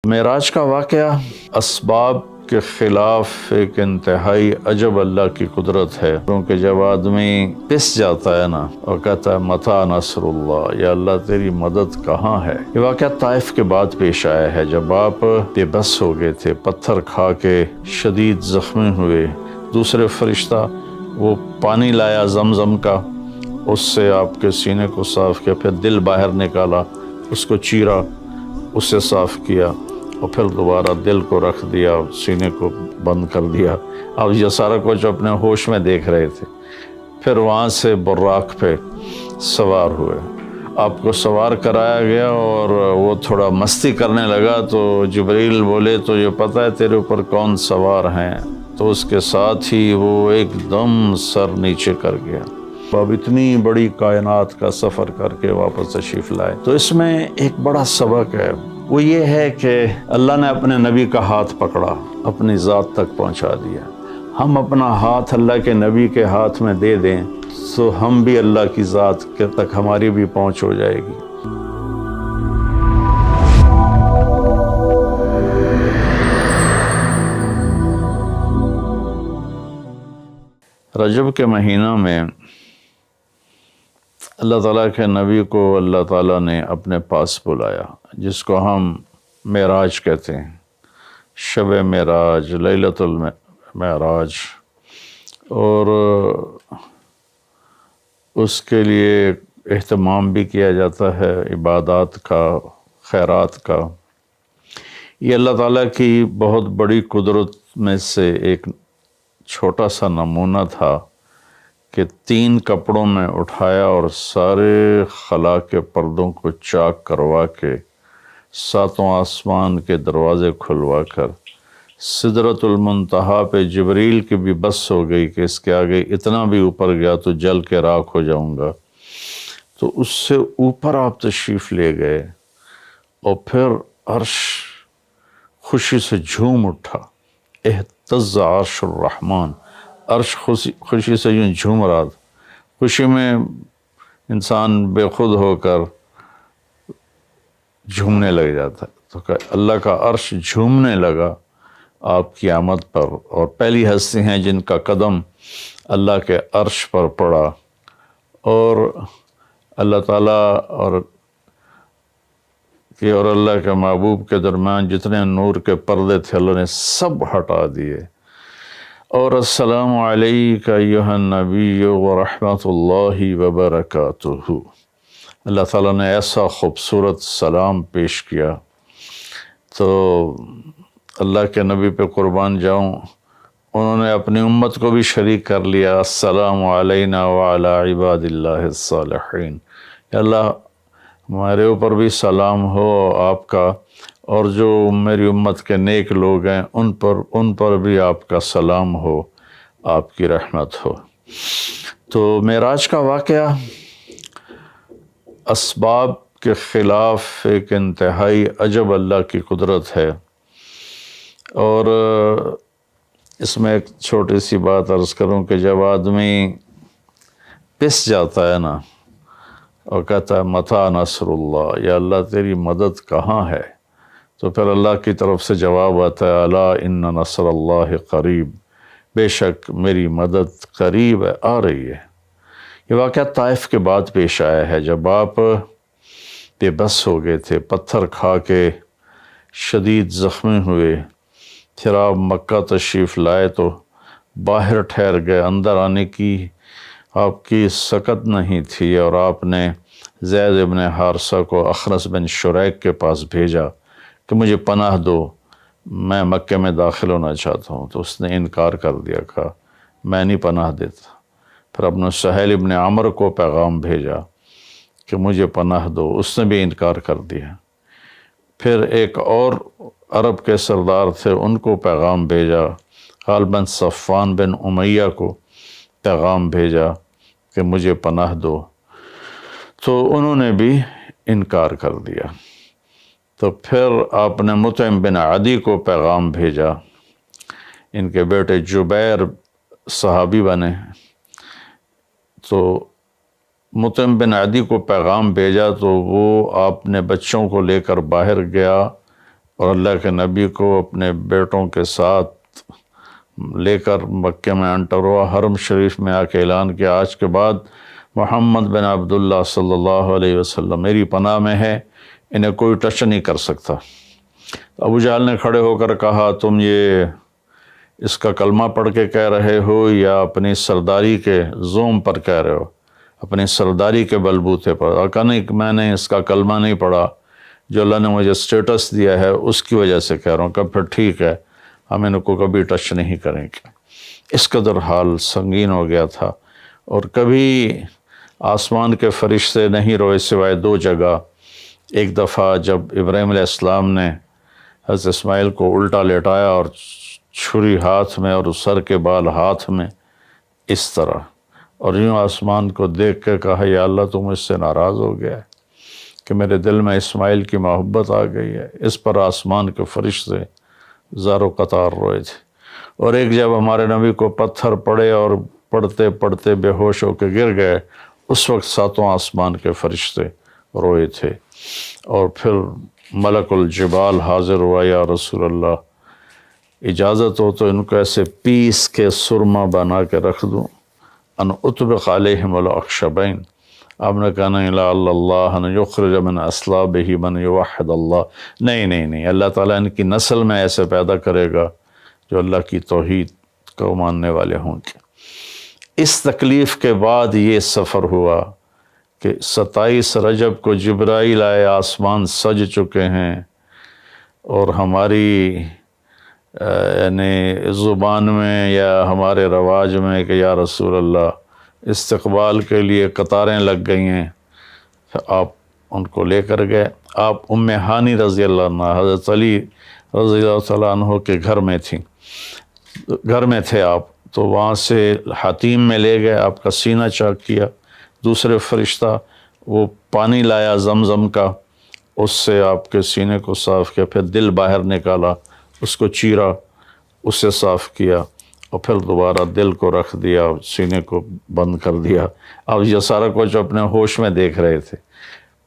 معراج کا واقعہ اسباب کے خلاف ایک انتہائی عجب اللہ کی قدرت ہے، کیونکہ جب آدمی پس جاتا ہے نا اور کہتا ہے متى نصر اللہ، یا اللہ تیری مدد کہاں ہے۔ یہ واقعہ طائف کے بعد پیش آیا ہے، جب آپ بے بس ہو گئے تھے، پتھر کھا کے شدید زخمی ہوئے۔ دوسرے فرشتہ وہ پانی لایا زمزم کا، اس سے آپ کے سینے کو صاف کیا، پھر دل باہر نکالا، اس کو چیرا، اسے صاف کیا، اور پھر دوبارہ دل کو رکھ دیا، سینے کو بند کر دیا۔ اب یہ سارا کچھ اپنے ہوش میں دیکھ رہے تھے۔ پھر وہاں سے براق پہ سوار ہوئے، آپ کو سوار کرایا گیا، اور وہ تھوڑا مستی کرنے لگا تو جبریل بولے تو یہ پتہ ہے تیرے اوپر کون سوار ہیں؟ تو اس کے ساتھ ہی وہ ایک دم سر نیچے کر گیا۔ اب اتنی بڑی کائنات کا سفر کر کے واپس تشریف لائے۔ تو اس میں ایک بڑا سبق ہے، وہ یہ ہے کہ اللہ نے اپنے نبی کا ہاتھ پکڑا، اپنی ذات تک پہنچا دیا۔ ہم اپنا ہاتھ اللہ کے نبی کے ہاتھ میں دے دیں تو ہم بھی اللہ کی ذات کے تک ہماری بھی پہنچ ہو جائے گی۔ رجب کے مہینہ میں اللہ تعالیٰ کے نبی کو اللہ تعالیٰ نے اپنے پاس بلایا، جس کو ہم معراج کہتے ہیں، شب معراج، لیلۃ المعراج، اور اس کے لیے اہتمام بھی کیا جاتا ہے عبادات کا، خیرات کا۔ یہ اللہ تعالیٰ کی بہت بڑی قدرت میں سے ایک چھوٹا سا نمونہ تھا کہ 3 کپڑوں میں اٹھایا اور سارے خلا کے پردوں کو چاک کروا کے 7 آسمان کے دروازے کھلوا کر سدرۃ المنتہا پہ جبریل کی بھی بس ہو گئی کہ اس کے آگے اتنا بھی اوپر گیا تو جل کے راکھ ہو جاؤں گا۔ تو اس سے اوپر آپ تشریف لے گئے، اور پھر عرش خوشی سے جھوم اٹھا، اہتز عرش الرحمن، عرش خوشی سے یوں جھوم رہا تھا۔ خوشی میں انسان بے خود ہو کر جھومنے لگ جاتا ہے، تو کہ اللہ کا عرش جھومنے لگا آپ کی آمد پر، اور پہلی ہستی ہیں جن کا قدم اللہ کے عرش پر پڑا، اور اللہ تعالیٰ اور اللہ کے محبوب کے درمیان جتنے نور کے پردے تھے اللہ نے سب ہٹا دیے، اور السلام علیک ایھا النبی ورحمۃ اللہ وبرکاتہ۔ اللہ تعالیٰ نے ایسا خوبصورت سلام پیش کیا، تو اللہ کے نبی پہ قربان جاؤں، انہوں نے اپنی امت کو بھی شریک کر لیا، السلام علینا وعلی عباد اللہ الصالحین۔ یا اللہ ہمارے اوپر بھی سلام ہو آپ کا، اور جو میری امت کے نیک لوگ ہیں ان پر بھی آپ کا سلام ہو، آپ کی رحمت ہو۔ تو معراج کا واقعہ اسباب کے خلاف ایک انتہائی عجب اللہ کی قدرت ہے، اور اس میں ایک چھوٹی سی بات عرض کروں کہ جب آدمی پس جاتا ہے نا اور کہتا ہے متى نصر اللہ، یا اللہ تیری مدد کہاں ہے، تو پھر اللہ کی طرف سے جواب آتا ہے الا ان نصر اللہ قریب، بے شک میری مدد قریب ہے، آ رہی ہے۔ یہ واقعہ طائف کے بعد پیش آیا ہے، جب آپ بے بس ہو گئے تھے، پتھر کھا کے شدید زخمی ہوئے، پھر آپ مکہ تشریف لائے تو باہر ٹھہر گئے، اندر آنے کی آپ کی سکت نہیں تھی، اور آپ نے زید ابن حارثہ کو اخنس بن شریک کے پاس بھیجا کہ مجھے پناہ دو، میں مکے میں داخل ہونا چاہتا ہوں، تو اس نے انکار کر دیا، کہا میں نہیں پناہ دیتا۔ پھر اپنے سہیل ابن عمر کو پیغام بھیجا کہ مجھے پناہ دو، اس نے بھی انکار کر دیا۔ پھر ایک اور عرب کے سردار تھے، ان کو پیغام بھیجا، غالباً صفوان بن امیہ کو پیغام بھیجا کہ مجھے پناہ دو، تو انہوں نے بھی انکار کر دیا۔ تو پھر آپ نے مطعم بن عدی کو پیغام بھیجا، ان کے بیٹے جبیر صحابی بنے، تو مطعم بن عدی کو پیغام بھیجا، تو وہ آپ نے بچوں کو لے کر باہر گیا اور اللہ کے نبی کو اپنے بیٹوں کے ساتھ لے کر مکے میں انٹر ہوا، حرم شریف میں آ کے اعلان کیا آج کے بعد محمد بن عبداللہ صلی اللہ علیہ وسلم میری پناہ میں ہے، انہیں کوئی ٹچ نہیں کر سکتا۔ ابو جہل نے کھڑے ہو کر کہا تم یہ اس کا کلمہ پڑھ کے کہہ رہے ہو یا اپنی سرداری کے زوم پر کہہ رہے ہو، اپنی سرداری کے بلبوتے پر؟ کہا نہیں کہ میں نے اس کا کلمہ نہیں پڑھا، جو اللہ نے مجھے سٹیٹس دیا ہے اس کی وجہ سے کہہ رہا ہوں۔ کہ پھر ٹھیک ہے، ہم ان کو کبھی ٹچ نہیں کریں گے۔ اس قدر حال سنگین ہو گیا تھا، اور کبھی آسمان کے فرشتے نہیں روئے سوائے دو جگہ۔ ایک دفعہ جب ابراہیم علیہ السلام نے حضرت اسماعیل کو الٹا لیٹایا اور چھری ہاتھ میں اور سر کے بال ہاتھ میں اس طرح، اور یوں آسمان کو دیکھ کے کہا یا اللہ تو مجھ سے ناراض ہو گیا ہے کہ میرے دل میں اسماعیل کی محبت آ گئی ہے۔ اس پر آسمان کے فرشتے زار و قطار روئے تھے۔ اور ایک جب ہمارے نبی کو پتھر پڑے اور پڑھتے پڑھتے بے ہوش ہو کے گر گئے، اس وقت ساتوں آسمان کے فرشتے روئے تھے۔ اور پھر ملک الجبال حاضر ہوا، یا رسول اللہ اجازت ہو تو ان کو ایسے پیس کے سرما بنا کے رکھ دوں، ان اطبق علیہم الاخشبین۔ آپ نے کہا نہیں، لا اللہ ان یخرج من اصلابہ من یوحد اللہ، نہیں، اللہ تعالیٰ ان کی نسل میں ایسے پیدا کرے گا جو اللہ کی توحید کو ماننے والے ہوں گے۔ اس تکلیف کے بعد یہ سفر ہوا کہ 27 رجب کو جبرائیل آئے، آسمان سج چکے ہیں، اور ہماری یعنی زبان میں یا ہمارے رواج میں کہ یا رسول اللہ استقبال کے لیے قطاریں لگ گئی ہیں، آپ ان کو لے کر گئے۔ آپ ام ہانی رضی اللہ عنہ حضرت علی رضی اللہ تعالیٰ عنہ کے گھر میں تھے آپ، تو وہاں سے حتیم میں لے گئے، آپ کا سینہ چاک کیا۔ دوسرے فرشتہ وہ پانی لایا زمزم کا، اس سے آپ کے سینے کو صاف کیا، پھر دل باہر نکالا، اس کو چیرا، اس سے صاف کیا، اور پھر دوبارہ دل کو رکھ دیا، سینے کو بند کر دیا۔ اب یہ سارا کچھ اپنے ہوش میں دیکھ رہے تھے۔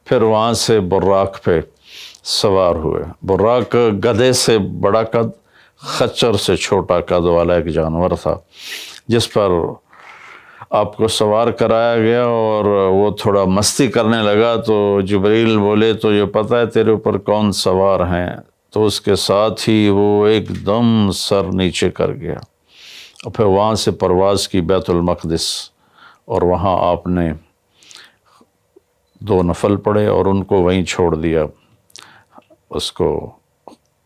پھر وہاں سے براق پہ سوار ہوئے۔ براق گدھے سے بڑا قد، خچر سے چھوٹا قد والا ایک جانور تھا، جس پر آپ کو سوار کرایا گیا، اور وہ تھوڑا مستی کرنے لگا تو جبریل بولے تو یہ پتہ ہے تیرے اوپر کون سوار ہیں؟ تو اس کے ساتھ ہی وہ ایک دم سر نیچے کر گیا، اور پھر وہاں سے پرواز کی بیت المقدس، اور وہاں آپ نے 2 نفل پڑھے اور ان کو وہیں چھوڑ دیا، اس کو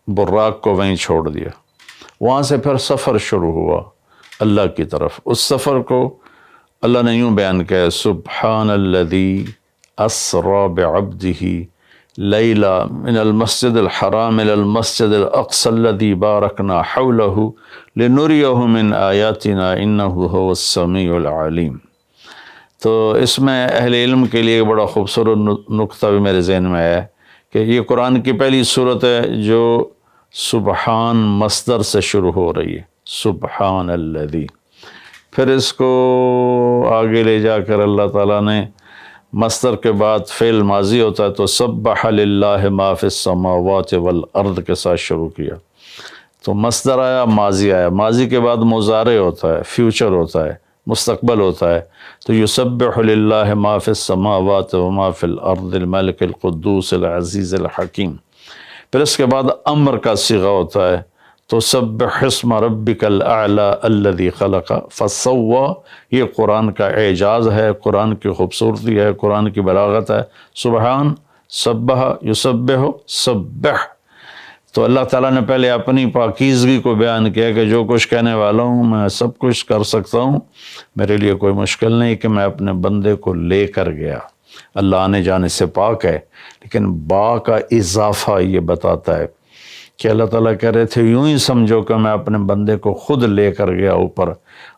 براق کو وہیں چھوڑ دیا۔ وہاں سے پھر سفر شروع ہوا اللہ کی طرف۔ اس سفر کو اللہ نے یوں بیان کیا، سبحان الذی اسری بعبدہ لیلا من المسجد الحرام الى المسجد الاقصى الذی بارکنا حولہ لنریہ من آیاتنا انہ هو السمیع العلیم۔ تو اس میں اہل علم کے لیے ایک بڑا خوبصورت نقطہ بھی میرے ذہن میں ہے کہ یہ قرآن کی پہلی صورت ہے جو سبحان مصدر سے شروع ہو رہی ہے، سبحان الذی۔ پھر اس کو آگے لے جا کر اللہ تعالیٰ نے مصدر کے بعد فعل ماضی ہوتا ہے تو سبح للہ ما فی السماوات والارض کے ساتھ شروع کیا، تو مصدر آیا، ماضی آیا، ماضی کے بعد مضارع ہوتا ہے، فیوچر ہوتا ہے، مستقبل ہوتا ہے، تو یسبح للہ ما فی السماوات وما فی الارض الملک القدوس العزیز الحکیم۔ پھر اس کے بعد امر کا صیغہ ہوتا ہے تو سبح اسم ربک الاعلی الذی خلق فسوی۔ یہ قرآن کا اعجاز ہے، قرآن کی خوبصورتی ہے، قرآن کی بلاغت ہے۔ سبحان، سبح، یسبح، سبح۔ تو اللہ تعالیٰ نے پہلے اپنی پاکیزگی کو بیان کیا کہ جو کچھ کہنے والا ہوں میں سب کچھ کر سکتا ہوں، میرے لیے کوئی مشکل نہیں کہ میں اپنے بندے کو لے کر گیا۔ اللہ آنے جانے سے پاک ہے، لیکن با کا اضافہ یہ بتاتا ہے کہ اللہ تعالیٰ کہہ رہے تھے یوں ہی سمجھو کہ میں اپنے بندے کو خود لے کر گیا اوپر۔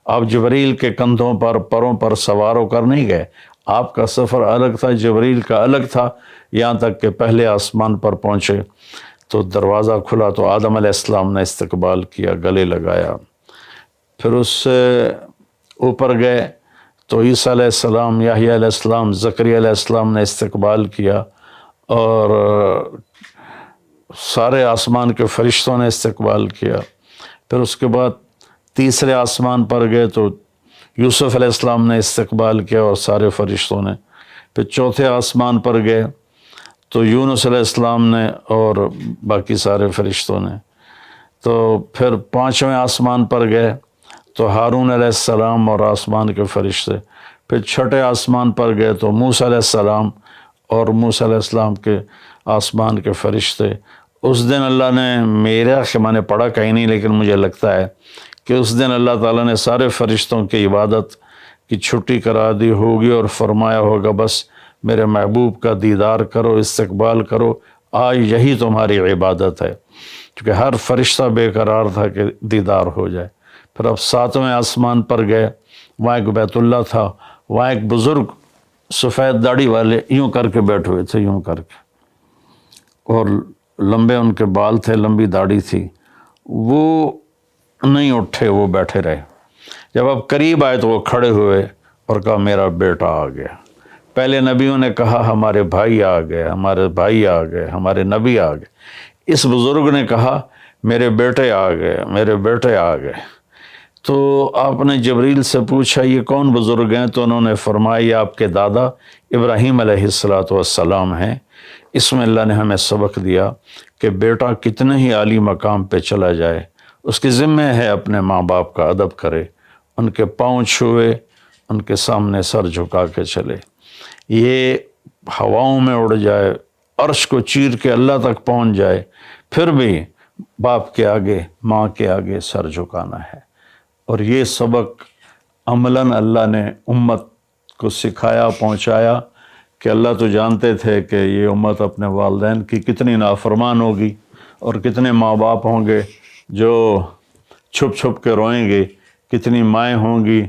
آپ جبریل کے کندھوں پر، پروں پر سوار ہو کر نہیں گئے، آپ کا سفر الگ تھا، جبریل کا الگ تھا، یہاں تک کہ پہلے آسمان پر پہنچے تو دروازہ کھلا تو آدم علیہ السلام نے استقبال کیا، گلے لگایا۔ پھر اس سے اوپر گئے تو عیسیٰ علیہ السلام، یحییٰ علیہ السلام، زکریا علیہ السلام نے استقبال کیا، اور سارے آسمان کے فرشتوں نے استقبال کیا۔ پھر اس کے بعد تیسرے آسمان پر گئے تو یوسف علیہ السلام نے استقبال کیا اور سارے فرشتوں نے۔ پھر چوتھے آسمان پر گئے تو یونس علیہ السلام نے اور باقی سارے فرشتوں نے۔ تو پھر پانچویں آسمان پر گئے تو ہارون علیہ السلام اور آسمان کے فرشتے۔ پھر چھٹے آسمان پر گئے تو موسیٰ علیہ السلام اور موسیٰ علیہ السلام کے آسمان کے فرشتے۔ اس دن اللہ نے، میرا کہ میں نے پڑھا کہیں نہیں لیکن مجھے لگتا ہے کہ اس دن اللہ تعالیٰ نے سارے فرشتوں کی عبادت کی چھٹی کرا دی ہوگی اور فرمایا ہوگا بس میرے محبوب کا دیدار کرو، استقبال کرو، آج یہی تمہاری عبادت ہے، کیونکہ ہر فرشتہ بے قرار تھا کہ دیدار ہو جائے۔ پھر اب ساتویں آسمان پر گئے، وہاں ایک بیت اللہ تھا، وہاں ایک بزرگ سفید داڑھی والے یوں کر کے بیٹھے ہوئے تھے، یوں کر کے، اور لمبے ان کے بال تھے، لمبی داڑھی تھی، وہ نہیں اٹھے، وہ بیٹھے رہے۔ جب اب قریب آئے تو وہ کھڑے ہوئے اور کہا میرا بیٹا آ گیا۔ پہلے نبیوں نے کہا ہمارے بھائی آ گئے، ہمارے بھائی آ گئے، ہمارے نبی آ گئے۔ اس بزرگ نے کہا میرے بیٹے آ گئے، میرے بیٹے آ گئے۔ تو آپ نے جبریل سے پوچھا یہ کون بزرگ ہیں؟ تو انہوں نے فرمایا یہ آپ کے دادا ابراہیم علیہ السلام ہیں۔ اس میں اللہ نے ہمیں سبق دیا کہ بیٹا کتنے ہی عالی مقام پہ چلا جائے، اس کے ذمہ ہے اپنے ماں باپ کا ادب کرے، ان کے پاؤں چھوئے، ان کے سامنے سر جھکا کے چلے۔ یہ ہواؤں میں اڑ جائے، عرش کو چیر کے اللہ تک پہنچ جائے، پھر بھی باپ کے آگے، ماں کے آگے سر جھکانا ہے۔ اور یہ سبق عملاً اللہ نے امت کو سکھایا، پہنچایا کہ اللہ تو جانتے تھے کہ یہ امت اپنے والدین کی کتنی نافرمان ہوگی اور کتنے ماں باپ ہوں گے جو چھپ چھپ کے روئیں گے، کتنی مائیں ہوں گی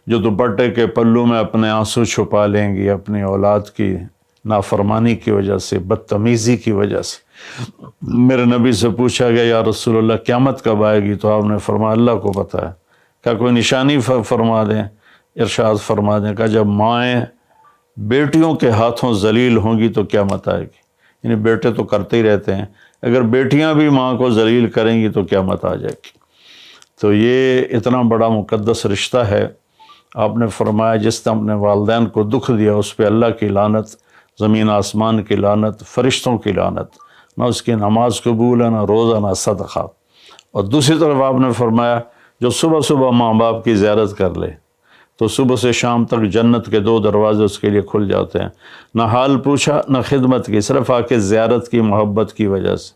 جو دوپٹے کے پلو میں اپنے آنسو چھپا لیں گی اپنی اولاد کی نافرمانی کی وجہ سے، بدتمیزی کی وجہ سے۔ میرے نبی سے پوچھا گیا یا رسول اللہ قیامت کب آئے گی؟ تو آپ نے فرمایا اللہ کو پتہ ہے۔ کیا کوئی نشانی فرما دیں؟ ارشاد فرما دیں کہ جب مائیں بیٹیوں کے ہاتھوں ذلیل ہوں گی تو قیامت آئے گی۔ یعنی بیٹے تو کرتے ہی رہتے ہیں، اگر بیٹیاں بھی ماں کو ذلیل کریں گی تو قیامت آ جائے گی۔ تو یہ اتنا بڑا مقدس رشتہ ہے۔ آپ نے فرمایا جس نے اپنے والدین کو دکھ دیا اس پہ اللہ کی لعنت، زمین آسمان کی لعنت، فرشتوں کی لعنت، نہ اس کی نماز قبول ہے، نہ روزہ، نہ صدقہ۔ اور دوسری طرف آپ نے فرمایا جو صبح صبح ماں باپ کی زیارت کر لے تو صبح سے شام تک جنت کے 2 دروازے اس کے لیے کھل جاتے ہیں۔ نہ حال پوچھا نہ خدمت کی، صرف آ کے زیارت کی محبت کی وجہ سے۔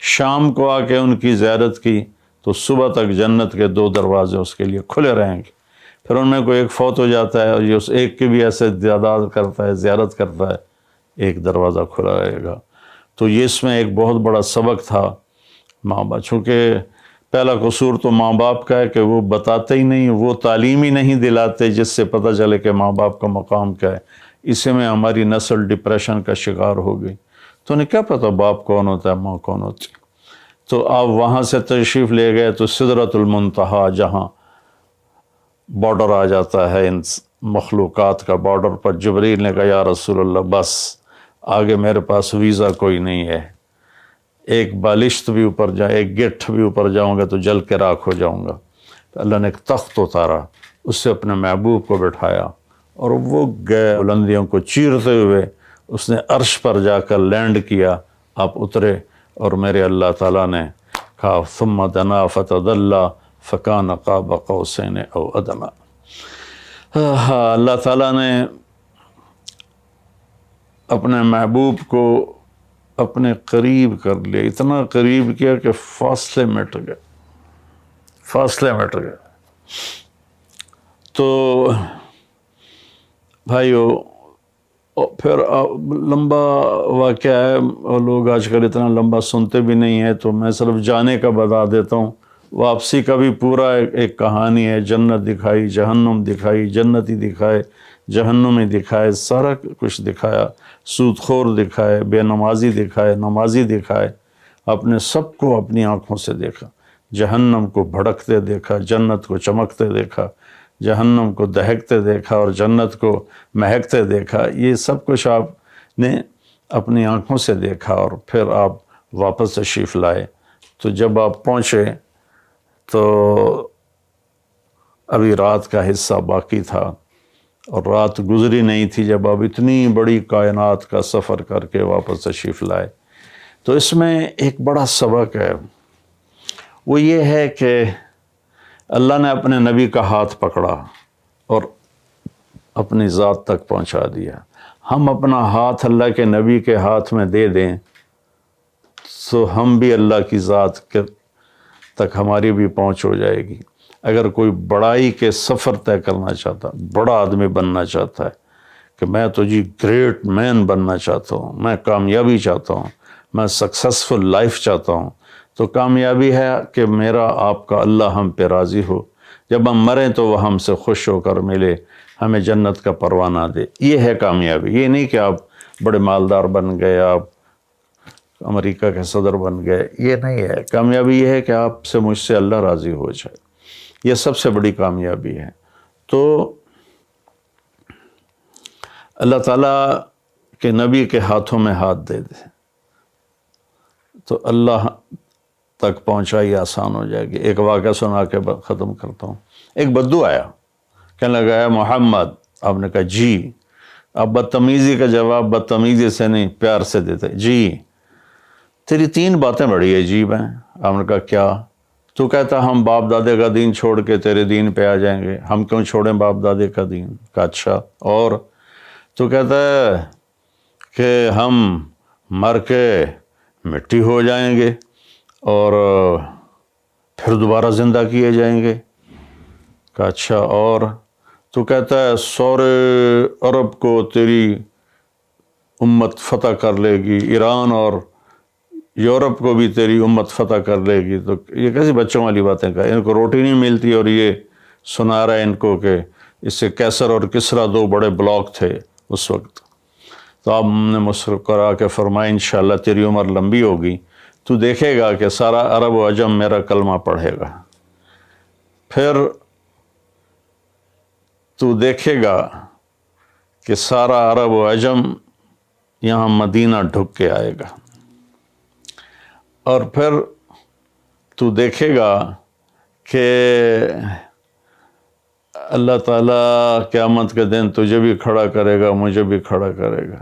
شام کو آ کے ان کی زیارت کی تو صبح تک جنت کے 2 دروازے اس کے لیے کھلے رہیں گے۔ پھر ان میں کوئی ایک فوت ہو جاتا ہے اور یہ اس ایک کی بھی ایسے تعداد کرتا ہے، زیارت کرتا ہے، ایک دروازہ کھلا رہے گا۔ تو یہ اس میں ایک بہت بڑا سبق تھا ماں باپ، چونکہ پہلا قصور تو ماں باپ کا ہے کہ وہ بتاتے ہی نہیں، وہ تعلیم ہی نہیں دلاتے جس سے پتہ چلے کہ ماں باپ کا مقام کیا ہے۔ اسی میں ہماری نسل ڈپریشن کا شکار ہو گئی۔ تو انہیں کیا پتہ باپ کون ہوتا ہے، ماں کون ہوتی ہے۔ تو آپ وہاں سے تشریف لے گئے تو سدرۃ المنتہا، جہاں بارڈر آ جاتا ہے ان مخلوقات کا، بارڈر پر جبریل نے کہا یا رسول اللہ بس آگے میرے پاس ویزا کوئی نہیں ہے، ایک بالشت بھی اوپر جائے، ایک گٹھ بھی اوپر جاؤں گا تو جل کے راکھ ہو جاؤں گا۔ تو اللہ نے ایک تخت اتارا، اس سے اپنے محبوب کو بٹھایا اور وہ گئے بلندیوں کو چیرتے ہوئے، اس نے عرش پر جا کر لینڈ کیا، آپ اترے اور میرے اللہ تعالیٰ نے کہا ثم دنا فتدلی فکان قاب قوسین او ادنی۔ اللہ تعالیٰ نے اپنے محبوب کو اپنے قریب کر لیا، اتنا قریب کیا کہ فاصلے مٹ گئے، فاصلے مٹ گئے۔ تو بھائیو پھر لمبا واقعہ ہے، اور لوگ آج کل اتنا لمبا سنتے بھی نہیں ہیں، تو میں صرف جانے کا بتا دیتا ہوں۔ واپسی کا بھی پورا ایک کہانی ہے، جنت دکھائی، جہنم دکھائی، جنتی دکھائے، جہنمی دکھائے، سارا کچھ دکھایا، سود خور دکھائے، بے نمازی دکھائے، نمازی دکھائے، آپ نے سب کو اپنی آنکھوں سے دیکھا، جہنم کو بھڑکتے دیکھا، جنت کو چمکتے دیکھا، جہنم کو دہکتے دیکھا اور جنت کو مہکتے دیکھا۔ یہ سب کچھ آپ نے اپنی آنکھوں سے دیکھا، اور پھر آپ واپس تشریف لائے۔ تو جب آپ پہنچے تو ابھی رات کا حصہ باقی تھا اور رات گزری نہیں تھی جب آپ اتنی بڑی کائنات کا سفر کر کے واپس تشریف لائے۔ تو اس میں ایک بڑا سبق ہے، وہ یہ ہے کہ اللہ نے اپنے نبی کا ہاتھ پکڑا اور اپنی ذات تک پہنچا دیا۔ ہم اپنا ہاتھ اللہ کے نبی کے ہاتھ میں دے دیں تو ہم بھی اللہ کی ذات کے تک ہماری بھی پہنچ ہو جائے گی۔ اگر کوئی بڑائی کے سفر طے کرنا چاہتا، بڑا آدمی بننا چاہتا ہے کہ میں تو جی گریٹ مین بننا چاہتا ہوں، میں کامیابی چاہتا ہوں، میں سکسیسفل لائف چاہتا ہوں، تو کامیابی ہے کہ میرا آپ کا اللہ ہم پہ راضی ہو، جب ہم مریں تو وہ ہم سے خوش ہو کر ملے، ہمیں جنت کا پروانہ دے۔ یہ ہے کامیابی۔ یہ نہیں کہ آپ بڑے مالدار بن گئے، آپ امریکہ کے صدر بن گئے، یہ نہیں ہے۔ کامیابی یہ ہے کہ آپ سے مجھ سے اللہ راضی ہو جائے، یہ سب سے بڑی کامیابی ہے۔ تو اللہ تعالیٰ کے نبی کے ہاتھوں میں ہاتھ دے دے تو اللہ تک پہنچائی آسان ہو جائے گی۔ ایک واقعہ سنا کے ختم کرتا ہوں۔ ایک بدو آیا، کہنے لگا ہے محمد، آپ نے کہا جی۔ آپ بدتمیزی کا جواب بدتمیزی سے نہیں، پیار سے دیتے، جی تیری 3 باتیں بڑی عجیب ہیں۔ آپ نے کہا کیا؟ تو کہتا ہم باپ دادے کا دین چھوڑ کے تیرے دین پہ آ جائیں گے، ہم کیوں چھوڑیں باپ دادے کا دین؟ کہا اچھا، اور؟ تو کہتا ہے کہ ہم مر کے مٹی ہو جائیں گے اور پھر دوبارہ زندہ کیے جائیں گے۔ کہا اچھا، اور؟ تو کہتا ہے سورے عرب کو تیری امت فتح کر لے گی، ایران اور یورپ کو بھی تیری امت فتح کر لے گی۔ تو یہ کیسی بچوں والی باتیں کہا، ان کو روٹی نہیں ملتی اور یہ سنا رہا ہے ان کو کہ اس سے کیسر اور کسرا 2 بڑے بلاک تھے اس وقت۔ تو آپ نے مسکرا کے فرمایا انشاءاللہ تیری عمر لمبی ہوگی، تو دیکھے گا کہ سارا عرب و عجم میرا کلمہ پڑھے گا، پھر تو دیکھے گا کہ سارا عرب و عجم یہاں مدینہ ڈھک کے آئے گا، اور پھر تو دیکھے گا کہ اللہ تعالیٰ قیامت کے دن تجھے بھی کھڑا کرے گا، مجھے بھی کھڑا کرے گا،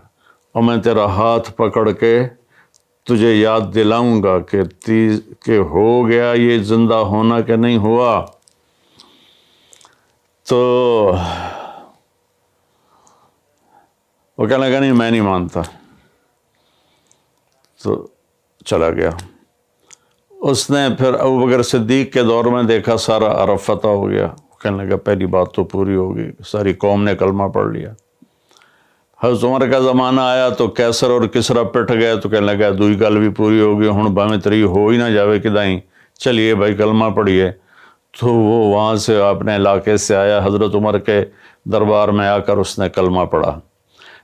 اور میں تیرا ہاتھ پکڑ کے تجھے یاد دلاؤں گا کہ ہو گیا یہ زندہ ہونا کہ نہیں ہوا۔ تو وہ کہنے لگا نہیں میں نہیں مانتا، تو چلا گیا۔ اس نے پھر ابوبکر صدیق کے دور میں دیکھا سارا عرب فتح ہو گیا، کہنے لگا پہلی بات تو پوری ہوگی، ساری قوم نے کلمہ پڑھ لیا۔ حضرت عمر کا زمانہ آیا تو کیسر اور کسرا پٹ گئے، تو کہنے لگا دوئی گل بھی پوری ہوگی، ہن باویں تری ہو ہی نہ جاوے کدائیں، چلیے بھائی کلمہ پڑھیے۔ تو وہ وہاں سے اپنے علاقے سے آیا، حضرت عمر کے دربار میں آ کر اس نے کلمہ پڑھا۔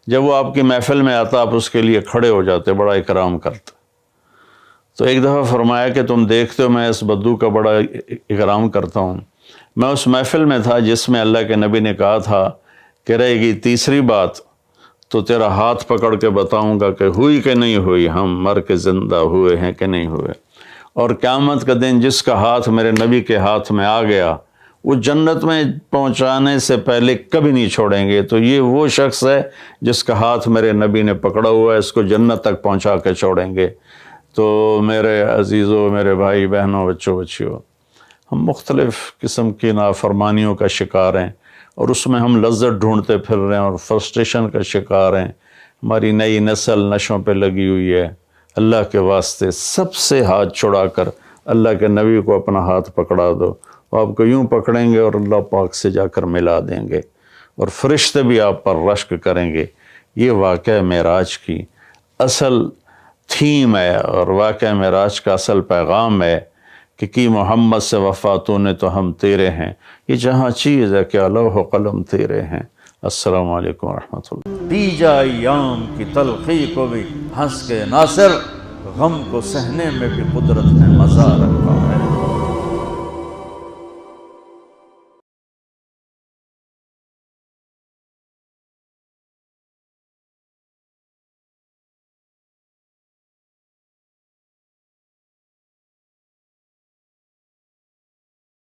جب وہ آپ کی محفل میں آتا آپ اس کے لیے کھڑے ہو جاتے، بڑا اکرام کرتے۔ تو ایک دفعہ فرمایا کہ تم دیکھتے ہو میں اس بدو کا بڑا اکرام کرتا ہوں، میں اس محفل میں تھا جس میں اللہ کے نبی نے کہا تھا کہ رہے گی تیسری بات تو تیرا ہاتھ پکڑ کے بتاؤں گا کہ ہوئی کہ نہیں ہوئی، ہم مر کے زندہ ہوئے ہیں کہ نہیں ہوئے، اور قیامت کا دن جس کا ہاتھ میرے نبی کے ہاتھ میں آ گیا وہ جنت میں پہنچانے سے پہلے کبھی نہیں چھوڑیں گے۔ تو یہ وہ شخص ہے جس کا ہاتھ میرے نبی نے پکڑا ہوا ہے، اس کو جنت تک پہنچا کے چھوڑیں گے۔ تو میرے عزیزوں، میرے بھائی بہنوں، بچوں بچیوں، ہم مختلف قسم کی نافرمانیوں کا شکار ہیں اور اس میں ہم لذت ڈھونڈتے پھر رہے ہیں اور فرسٹریشن کا شکار ہیں۔ ہماری نئی نسل نشوں پہ لگی ہوئی ہے۔ اللہ کے واسطے سب سے ہاتھ چھڑا کر اللہ کے نبی کو اپنا ہاتھ پکڑا دو، وہ آپ کو یوں پکڑیں گے اور اللہ پاک سے جا کر ملا دیں گے، اور فرشتے بھی آپ پر رشک کریں گے۔ یہ واقعہ معراج کی اصل تھیم ہے اور واقعہ معراج کا اصل پیغام ہے کہ کی محمد سے وفا تو نے تو ہم تیرے ہیں، یہ جہاں چیز ہے کہ لوح و قلم تیرے ہیں۔ السلام علیکم ورحمۃ اللہ۔ دی جائے ایام کی تلخی کو بھی ہنس کے ناصر، غم کو سہنے میں بھی قدرت نے مزہ